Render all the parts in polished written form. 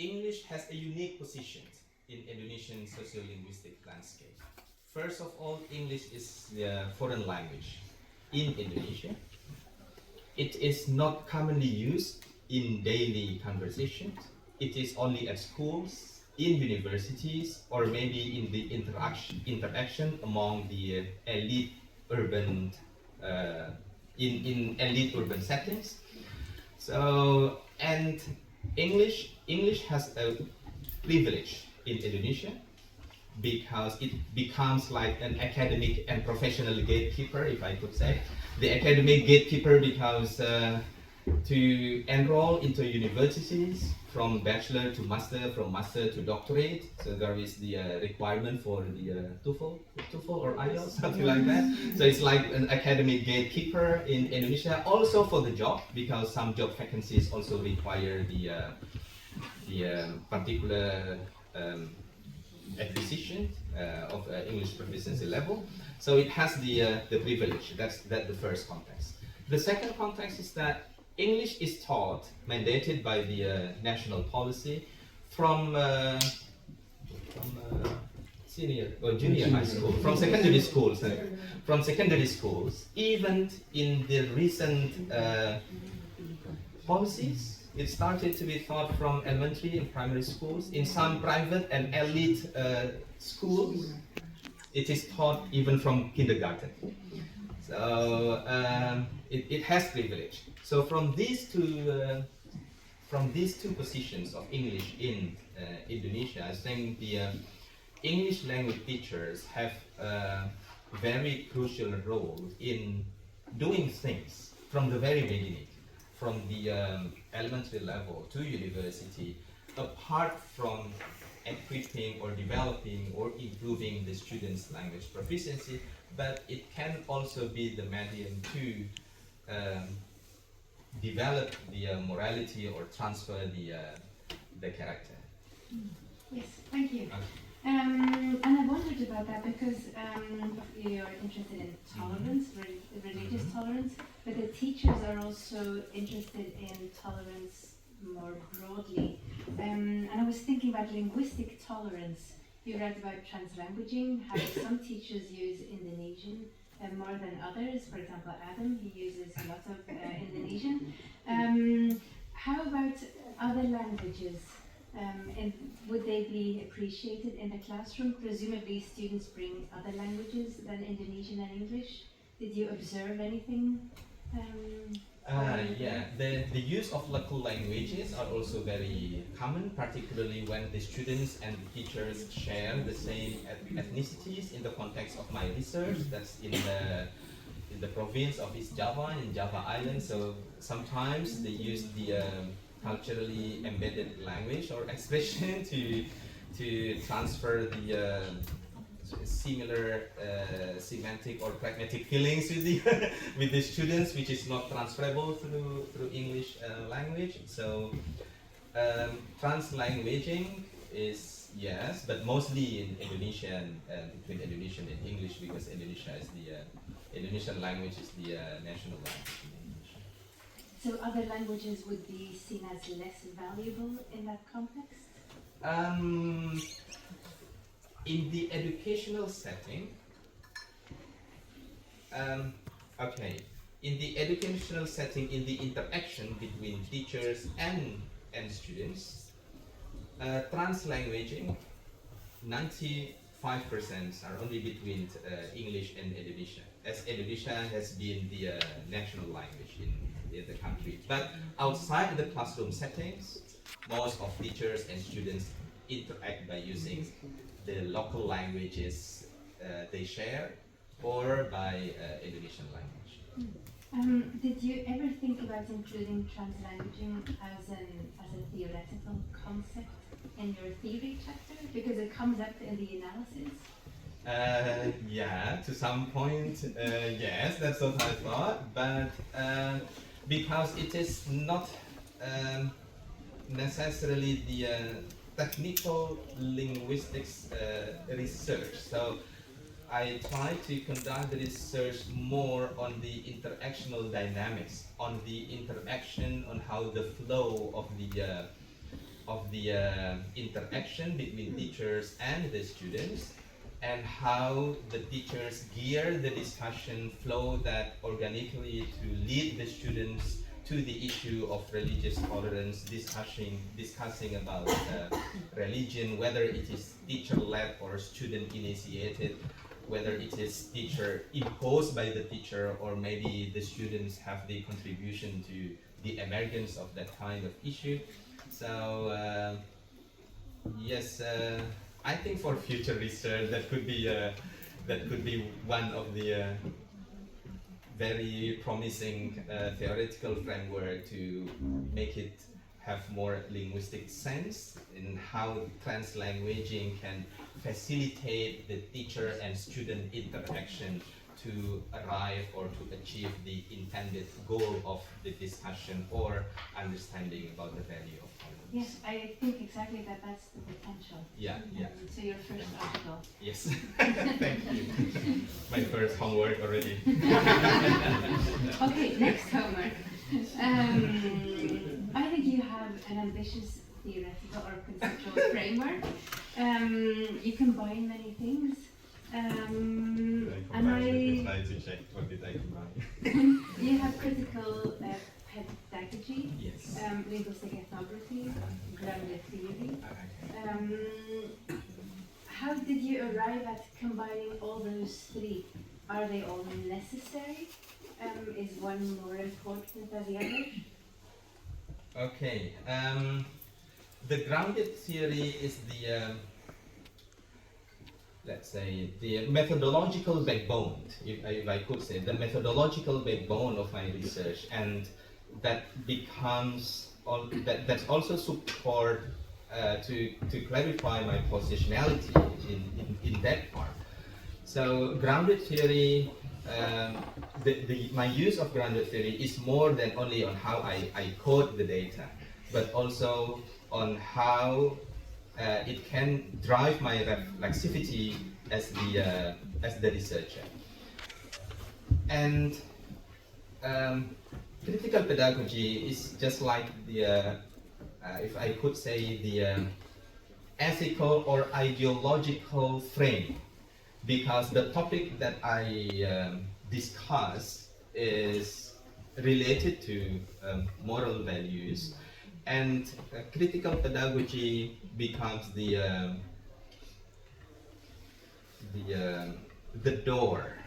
English has a unique position in Indonesian sociolinguistic landscape. First of all, English is the foreign language in Indonesia. It is not commonly used in daily conversations. It is only at schools, in universities, or maybe in the interaction among the elite urban in elite urban settings. So, and English has a privilege in Indonesia because it becomes like an academic and professional gatekeeper, if I could say. The academic gatekeeper because to enroll into universities from bachelor to master, from master to doctorate, so there is the requirement for the TOEFL or IELTS, something like that. So it's like an academic gatekeeper in Indonesia, also for the job, because some job vacancies also require the particular acquisition of English proficiency level. So it has the privilege. That's the first context. The second context is that English is taught, mandated by the national policy, from senior or junior high school, from secondary schools, even in the recent policies. It started to be taught from elementary and primary schools. In some private and elite schools, it is taught even from kindergarten. So it has privilege. So from these two positions of English in Indonesia, I think the English language teachers have a very crucial role in doing things from the very beginning, from the elementary level to university, apart from equipping or developing or improving the students' language proficiency, but it can also be the medium to develop the morality or transfer the character. Yes, thank you. And I wondered about that because you're interested in tolerance, religious tolerance, but the teachers are also interested in tolerance more broadly. And I was thinking about linguistic tolerance. You read about translanguaging, how some teachers use Indonesian more than others. For example, Adam, he uses a lot of Indonesian. How about other languages? And would they be appreciated in the classroom? Presumably students bring other languages than Indonesian and English. Did you observe anything? Yeah, the use of local languages are also very common, particularly when the students and the teachers share the same ethnicities. In the context of my research, that's in the province of East Java, in Java Island. So sometimes they use the culturally embedded language or expression to transfer the similar semantic or pragmatic feelings with the with the students, which is not transferable through English language. So translanguaging is yes, but mostly in Indonesian, between Indonesian and English, because Indonesia is the Indonesian language is the national language in Indonesia. So other languages would be seen as less valuable in that context? In the educational setting, in the educational setting, in the interaction between teachers and students, translanguaging, 95% are only between English and Indonesian, as Indonesia has been the national language in the country. But outside the classroom settings, most of teachers and students interact by using the local languages they share, or by Indonesian language. Did you ever think about including translanguaging as a theoretical concept in your theory chapter? Because it comes up in the analysis. Yeah, to some point, yes, that's what I thought, but because it is not necessarily the technical linguistics research. So I try to conduct the research more on the interactional dynamics, on the interaction, on how the flow of of the interaction between teachers and the students, and how the teachers gear the discussion flow that organically to lead the students to the issue of religious tolerance, discussing about religion, whether it is teacher-led or student-initiated, whether it is teacher imposed by the teacher, or maybe the students have the contribution to the emergence of that kind of issue. So yes, I think for future research that could be one of the very promising theoretical framework to make it have more linguistic sense in how translanguaging can facilitate the teacher and student interaction to arrive or to achieve the intended goal of the discussion or understanding about the value of tolerance. Yes, I think exactly that's the potential. Yeah, yeah. So your first article. Yes, thank you. My first homework already. Okay, next homework. I think you have an ambitious theoretical or conceptual framework. You combine many things. And try to check what did I combine. You have critical pedagogy, Yes. Linguistic ethnography, grounded theory. How did you arrive at combining all those three? Are they all necessary? Is one more important than the other? Okay. The grounded theory is the let's say the methodological backbone, if I could say, the methodological backbone of my research, and that becomes that's also support to clarify my positionality in that part. So grounded theory, my use of grounded theory is more than only on how I code the data, but also on how it can drive my reflexivity as the researcher. And critical pedagogy is just like the, if I could say, the ethical or ideological frame, because the topic that I discuss is related to moral values, and critical pedagogy becomes the door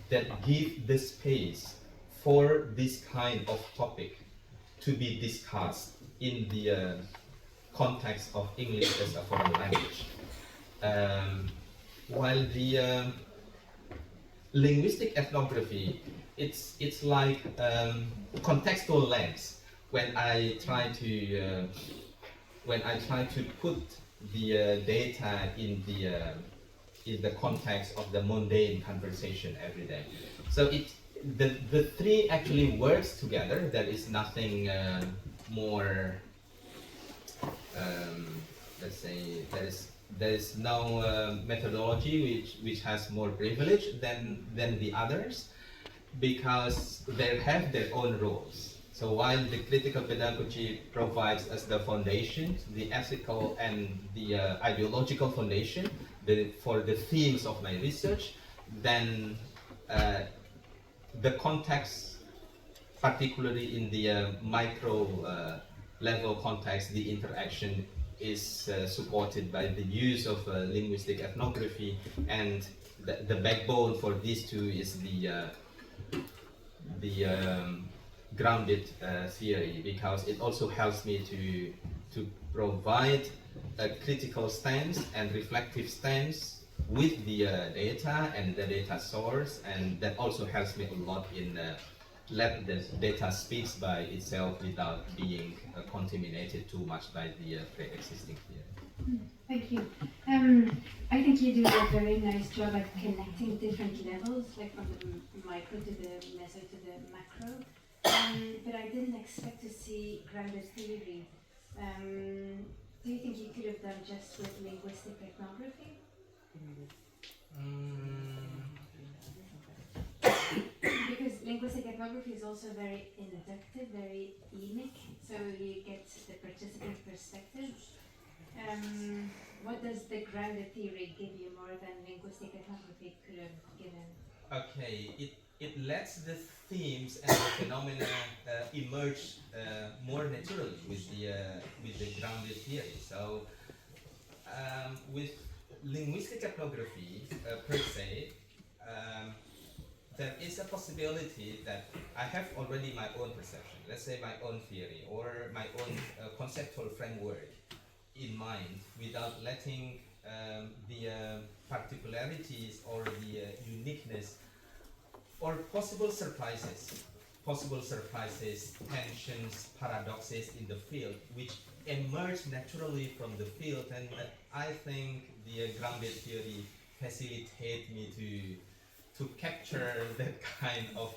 that gives the space for this kind of topic to be discussed in the context of English as a foreign language. While the linguistic ethnography, it's like contextual lens. When I try to put the data in the context of the mundane conversation every day, so the three actually works together. There is nothing more. Let's say there is no methodology which has more privilege than the others, because they have their own roles. So while the critical pedagogy provides us the foundation, the ethical and the ideological foundation for the themes of my research, then the context, particularly in the micro level context, the interaction is supported by the use of linguistic ethnography, and the backbone for these two is the grounded theory, because it also helps me to provide a critical stance and reflective stance with the data and the data source, and that also helps me a lot in let the data speaks by itself without being contaminated too much by the pre-existing theory. Thank you. I think you do a very nice job at connecting different levels, like from the micro to the meso to the macro. But I didn't expect to see grounded theory. Do you think you could have done just with linguistic ethnography? Because linguistic ethnography ethnography is also very inductive, very emic, so you get the participant perspective. What does the grounded theory give you more than linguistic ethnography could have given? Okay, it lets the themes and the phenomena emerge more naturally with the grounded theory. So with linguistic ethnography per se, there is a possibility that I have already my own perception, let's say my own theory or my own conceptual framework in mind, without letting the particularities or the uniqueness or possible surprises, tensions, paradoxes in the field, which emerge naturally from the field. And I think the grounded theory facilitates me to capture that kind of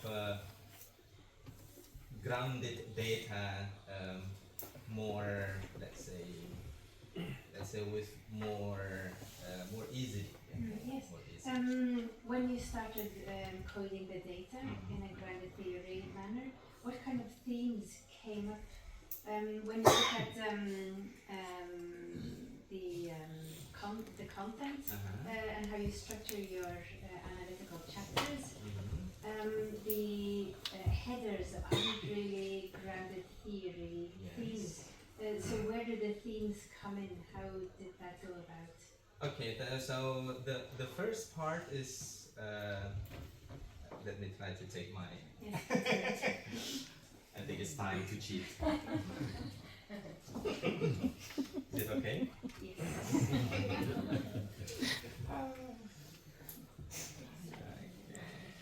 grounded data more, let's say with more easily. Yes. More easily. When you started coding the data in a grounded theory manner, what kind of themes came up when you look at the content and how you structure your analytical chapters? The headers aren't really grounded theory themes. So where did the themes come in? How did that go about? Okay, so the first part is, let me try to take my, Yes. I think it's time to cheat. Is it okay? Yes.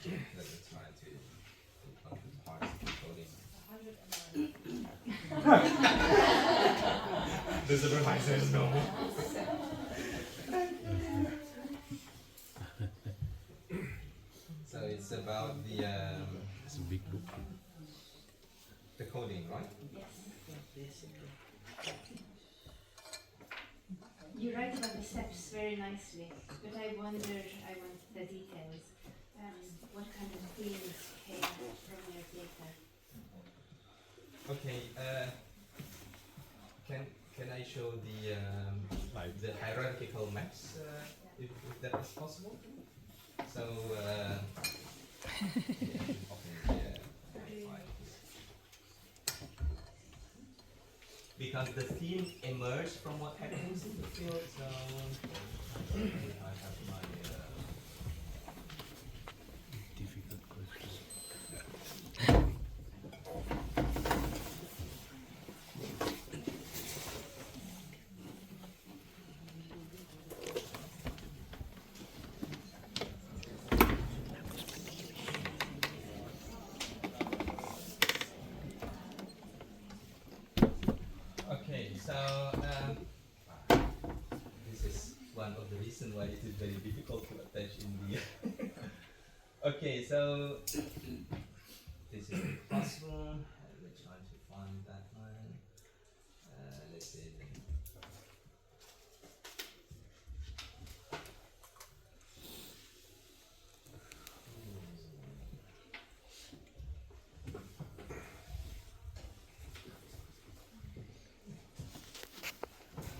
Okay, let me try to come to the heart of coding. The supervisor is no. So it's about the It's a big book. the coding, right? Yes. You write about the steps very nicely, but I want the details. What kind of themes came from your data? Okay. Can I show the hierarchical maps if that is possible? So because the theme emerged from what happens in the field. So I have my Difficult question. okay. So this is one of the reasons why it is very difficult to attach in the. Okay, so this is possible. Let's try to find that one. Let's see.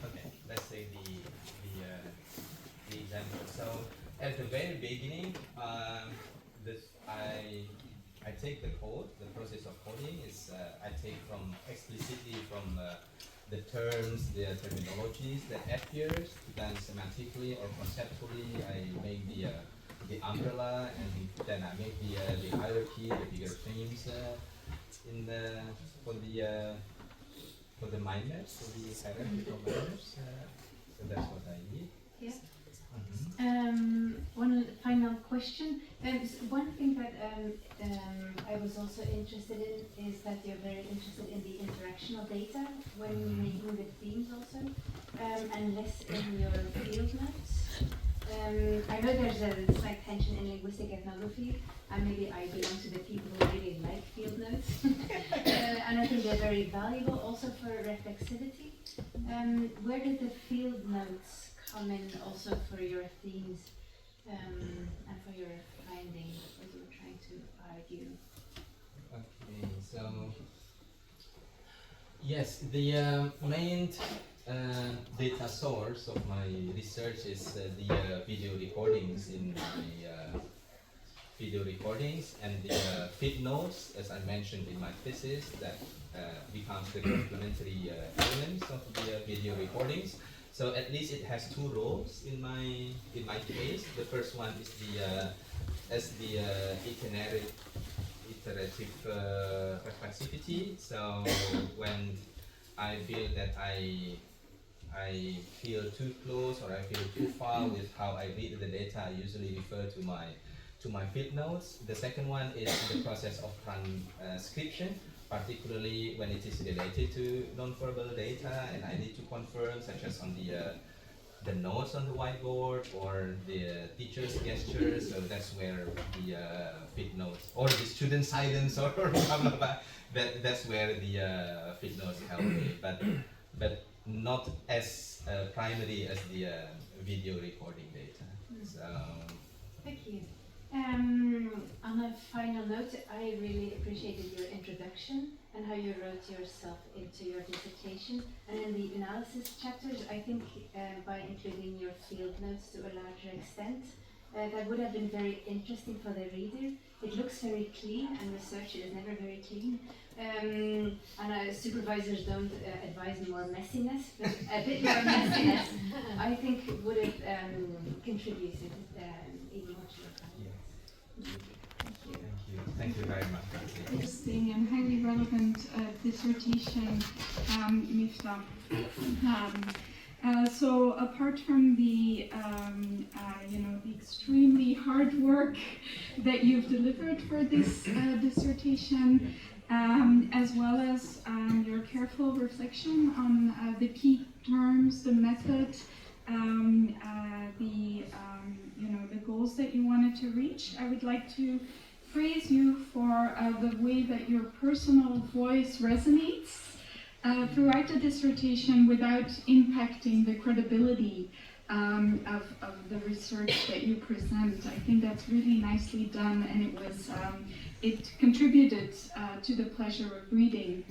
Okay, let's say the example. So at the very beginning, I take the code. The process of coding is I take from explicitly from the terms, the terminologies that appears. Then semantically or conceptually, I make the umbrella, and then I make the hierarchy, the bigger themes in for the mind maps, for the hierarchical mind maps. So that's what I need. Yeah. One final question. One thing that I was also interested in is that you're very interested in the interactional data when you're making the themes also, and less in your field notes. I know there's a slight tension in linguistic ethnography, and maybe I belong to the people who really like field notes, and I think they're very valuable also for reflexivity. Where did the field notes come in also for your themes and for your findings, what you were trying to argue? Okay, so yes, the main data source of my research is the video recordings in my video recordings and the feed notes, as I mentioned in my thesis, that becomes the complementary elements of the video recordings. So at least it has two roles in my case. The first one is the as the iterative reflexivity. So when I feel that I feel too close or I feel too far with how I read the data, I usually refer to my field notes. The second one is the process of transcription, particularly when it is related to nonverbal data and I need to confirm, such as on the notes on the whiteboard or the teacher's gestures. So that's where the field notes or the student silence or blah blah blah. That's where the field notes help me, but not as primary as the video recording data. So. Thank you. On a final note, I really appreciated your introduction and how you wrote yourself into your dissertation. And in the analysis chapters, I think by including your field notes to a larger extent, that would have been very interesting for the reader. It looks very clean, and research is never very clean. And supervisors don't advise more messiness, but a bit more messiness, I think, would have contributed even more to your findings. Thank you very much. Interesting and highly relevant dissertation, Miftah. So apart from the the extremely hard work that you've delivered for this dissertation, as well as your careful reflection on the key terms, the method, the goals that you wanted to reach, I would like to praise you for the way that your personal voice resonates throughout the dissertation without impacting the credibility of the research that you present. I think that's really nicely done, and it contributed to the pleasure of reading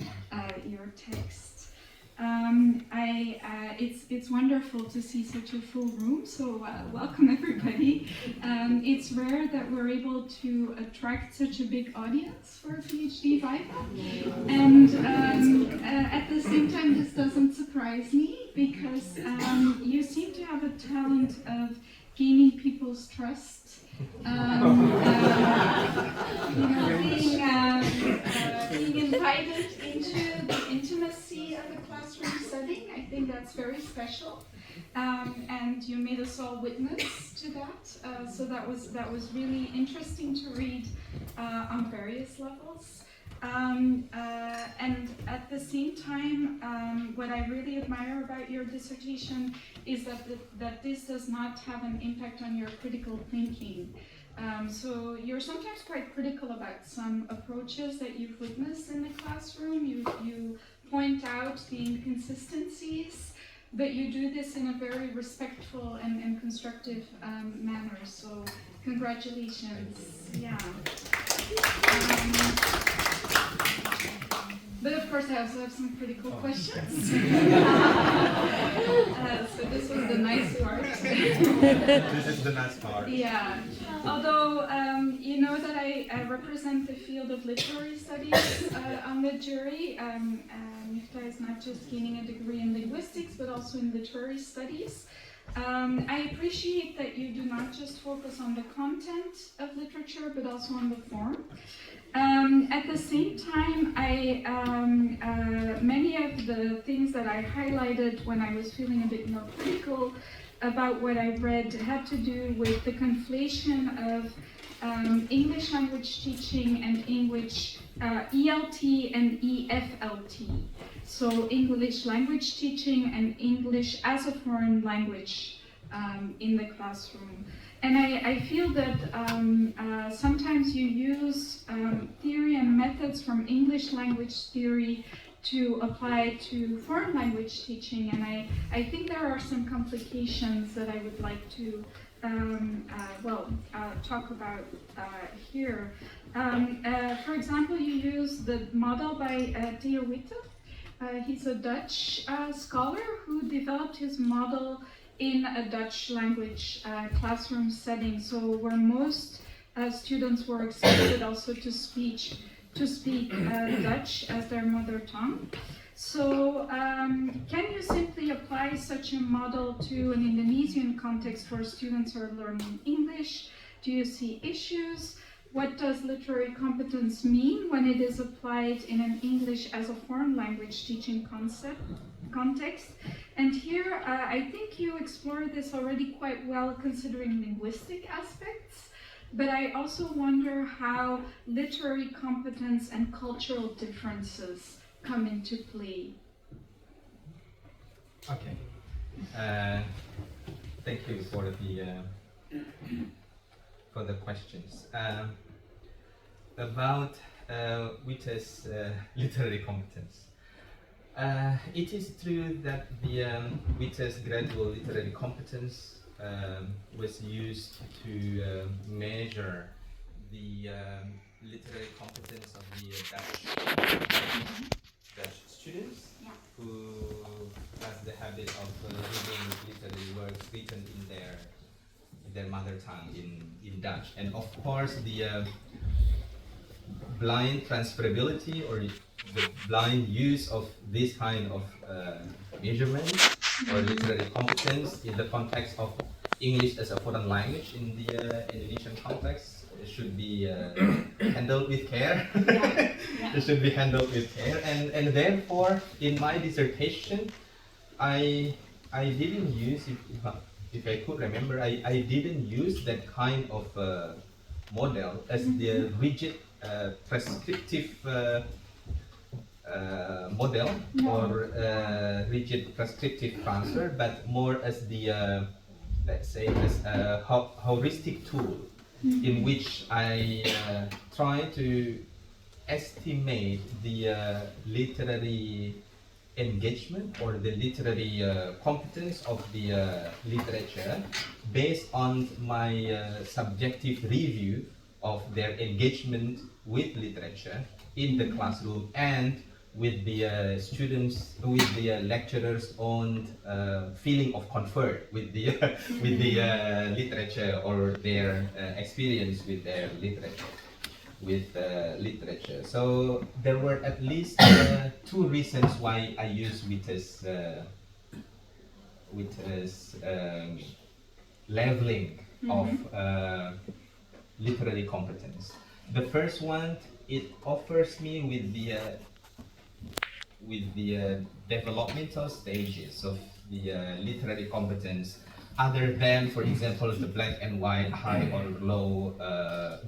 your text. It's wonderful to see such a full room, so welcome everybody. It's rare that we're able to attract such a big audience for PhD Viva, and at the same time this doesn't surprise me because you seem to have a talent of gaining people's trust. Being invited into the intimacy of a classroom setting, I think that's very special, and you made us all witness to that. So that was really interesting to read on various levels. And at the same time, what I really admire about your dissertation is that this does not have an impact on your critical thinking. So you're sometimes quite critical about some approaches that you've witnessed in the classroom. You point out the inconsistencies, but you do this in a very respectful and constructive manner. So congratulations. Yeah. But of course, I also have some critical questions. So this was the nice part. This is the nice part. Yeah. Although, you know that I represent the field of literary studies on the jury. Miftah is not just gaining a degree in linguistics, but also in literary studies. I appreciate that you do not just focus on the content of literature, but also on the form. At the same time, many of the things that I highlighted when I was feeling a bit more critical about what I read had to do with the conflation of English language teaching and English ELT and EFLT. So English language teaching and English as a foreign language in the classroom. And I feel that sometimes you use theory and methods from English language theory to apply to foreign language teaching, and I think there are some complications that I would like to talk about here. For example, you use the model by Theo Witte. He's a Dutch scholar who developed his model in a Dutch language classroom setting, so where most students were expected also to speak Dutch as their mother tongue. So can you simply apply such a model to an Indonesian context where students are learning English? Do you see issues? What does literary competence mean when it is applied in an English as a foreign language teaching context? And here, I think you explore this already quite well considering linguistic aspects, but I also wonder how literary competence and cultural differences come into play. Okay. Thank you for the questions. About Witte's literary competence. It is true that the Witte's gradual literary competence was used to measure the literary competence of the Dutch students, Yeah. who has the habit of reading literary works written in their mother tongue, in Dutch. And of course, the blind transferability or the blind use of this kind of measurement or literary competence in the context of English as a foreign language in the Indonesian context should be handled with care. It should be handled with care, and therefore, in my dissertation, I didn't use, if I could remember, I didn't use that kind of model as the rigid prescriptive model or rigid prescriptive transfer, but more as the let's say as a heuristic tool in which I try to estimate the literary engagement or the literary competence of the literature based on my subjective review of their engagement with literature in the classroom and with the students, with the lecturers' own feeling of comfort with the with the literature or their experience with their literature. So there were at least two reasons why I use Witte's leveling of literary competence. The first one, it offers me with the developmental stages of the literary competence, other than, for example, the black and white, high or low,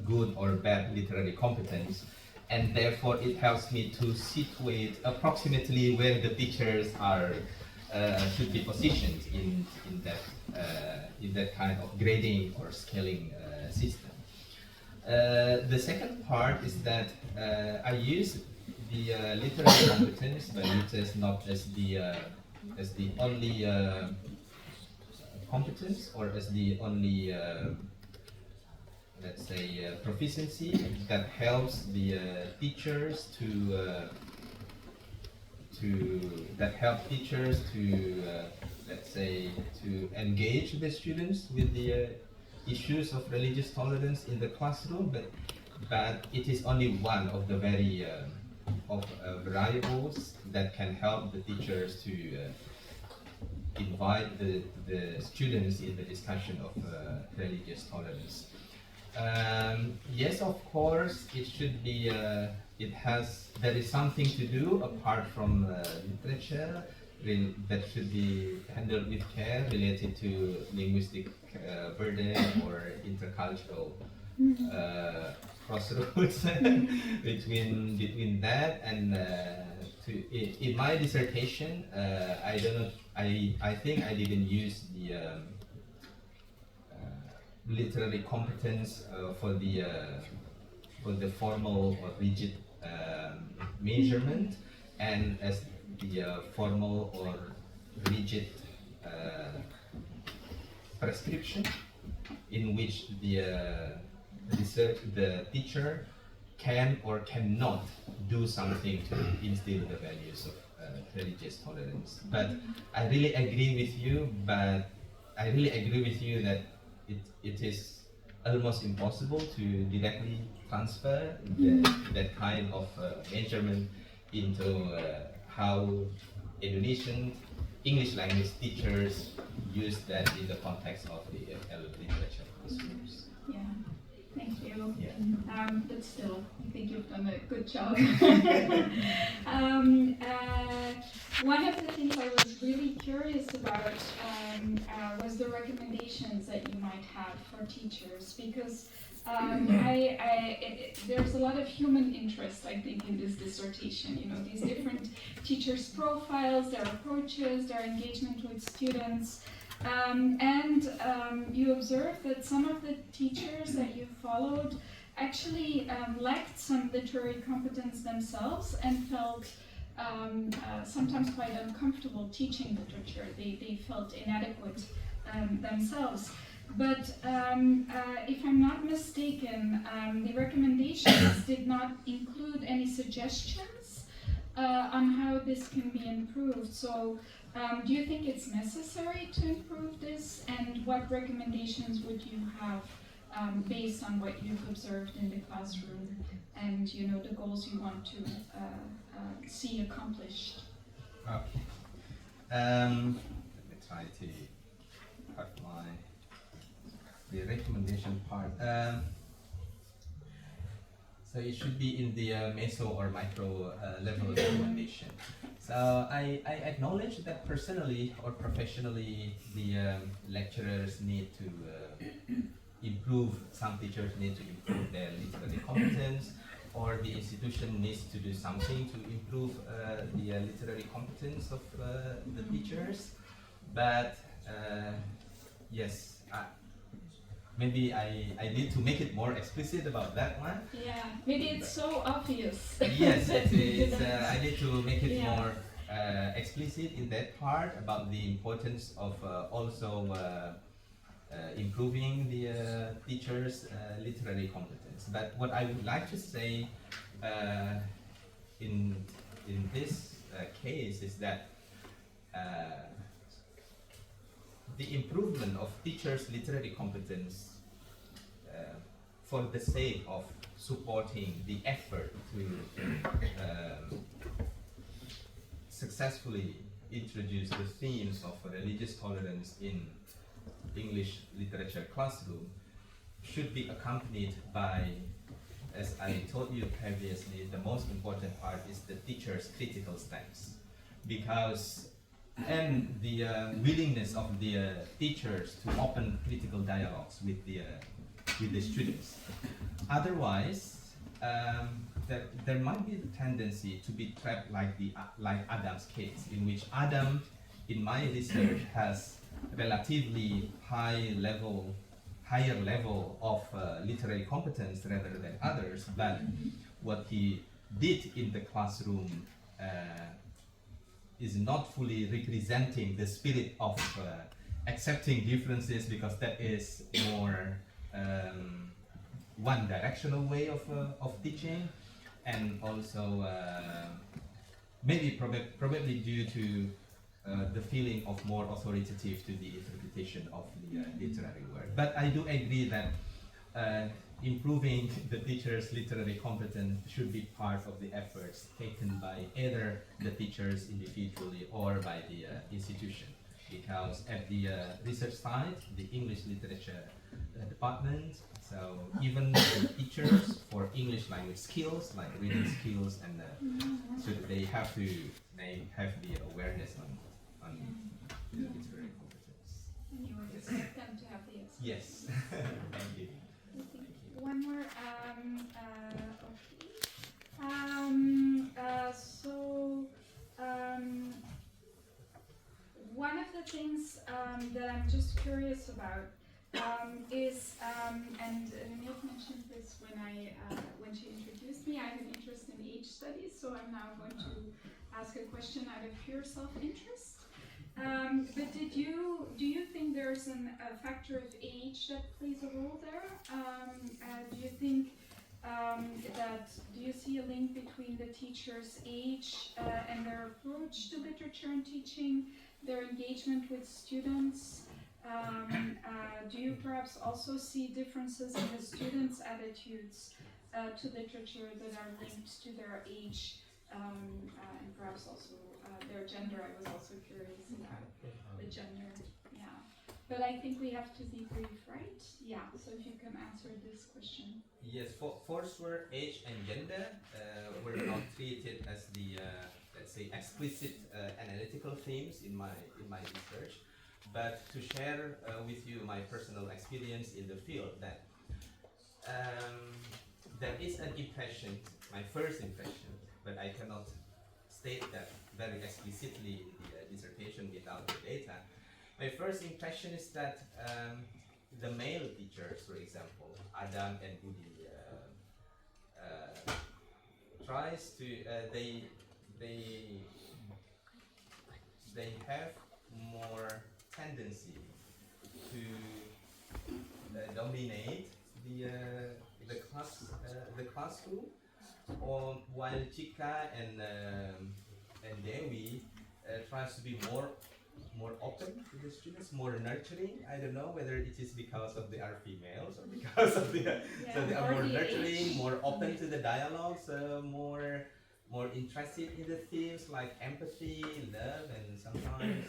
good or bad literary competence. And therefore, it helps me to situate approximately where the teachers are should be positioned in that kind of grading or scaling system. The second part is that I use the literary competence by Witte not as the only competence or as the only let's say proficiency that helps the teachers to let's say to engage the students with the issues of religious tolerance in the classroom, but it is only one of the very variables that can help the teachers to invite the students in the discussion of religious tolerance. Yes, of course, it should be. There is something to do apart from literature that should be handled with care related to linguistic burden or intercultural crossroads between that and in my dissertation I don't know, I think I didn't use the literary competence for the formal or rigid measurement and as the formal or rigid prescription. in which the teacher can or cannot do something to instill the values of religious tolerance. But I really agree with you. But I really agree with you that it is almost impossible to directly transfer that kind of measurement into how Indonesian English language teachers use that in the context of the literature classrooms. Yeah, thank you. Yeah. But still, I think you've done a good job. One of the things I was really curious about was the recommendations that you might have for teachers, because there's a lot of human interest, I think, in this dissertation. You know, these different teachers' profiles, their approaches, their engagement with students. You observe that some of the teachers that you followed actually lacked some literary competence themselves and felt sometimes quite uncomfortable teaching literature. They felt inadequate themselves. But if I'm not mistaken, the recommendations did not include any suggestions on how this can be improved. So do you think it's necessary to improve this? And what recommendations would you have based on what you've observed in the classroom and, you know, the goals you want to see accomplished? Okay. Let me try to have the recommendation part. So it should be in the meso or micro level recommendation. So I acknowledge that personally or professionally the lecturers need to improve, some teachers need to improve their literary competence, or the institution needs to do something to improve the literary competence of the teachers. But yes, maybe I need to make it more explicit about that one. Yeah, maybe it's so obvious. Yes, I need to make it more explicit in that part about the importance of also improving the teachers' literary competence. But what I would like to say in this case is that the improvement of teachers' literary competence for the sake of supporting the effort to successfully introduce the themes of religious tolerance in English literature classroom should be accompanied by, as I told you previously, the most important part is the teacher's critical stance, because and the willingness of the teachers to open critical dialogues with the students. Otherwise, there might be the tendency to be trapped like Adam's case, in which Adam, in my research, has relatively higher level of literary competence rather than others, but what he did in the classroom is not fully representing the spirit of accepting differences, because that is more one-directional way of teaching, and also maybe probably due to the feeling of more authoritative to the interpretation of the literary work. But I do agree that improving the teacher's literary competence should be part of the efforts taken by either the teachers individually or by the institution. Because at the research side, the English literature department, so even the teachers for English language skills, like reading skills, and so they have the awareness on the literary competence. And you would expect them to have the experience. Yes. Thank you. One more. One of the things that I'm just curious about is, and Niels mentioned this when she introduced me. I have an interest in age studies, so I'm now going to ask a question out of pure self-interest. But did you you think there's a factor of age that plays a role there? Do you think do you see a link between the teacher's age and their approach to literature and teaching, their engagement with students? Do you perhaps also see differences in the students' attitudes to literature that are linked to their age and perhaps also their gender? I was also curious about the gender. Yeah, but I think we have to be brief, right? Yeah. So if you can answer this question. Yes, for sure, age and gender were not treated as the let's say explicit analytical themes in my research, but to share with you my personal experience in the field, that there is an impression, my first impression, but I cannot state that very explicitly in the dissertation without the data. My first impression is that the male teachers, for example, Adam and Budi, tries to they have more tendency to dominate the classroom, while Chika and Dewi tries to be more open to the students, more nurturing. I don't know whether it is because of they are females or because of so they are more nurturing, more open to the dialogues, more interested in the themes like empathy, love, and sometimes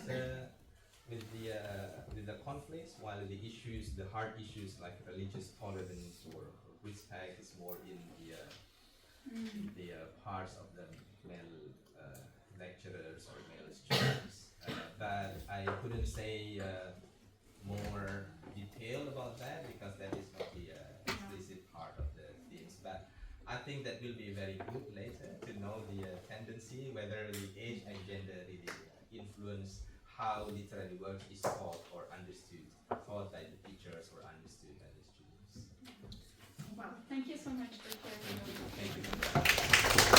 with the conflicts, while the issues, the hard issues like religious tolerance or respect is more in the parts of the male lecturers or male students. But I couldn't say more detail about that because that is not the explicit part of the themes. But I think that will be very good later to know the tendency, whether the age and gender really influence how literary work is taught or understood, taught by the teachers or understood by the students.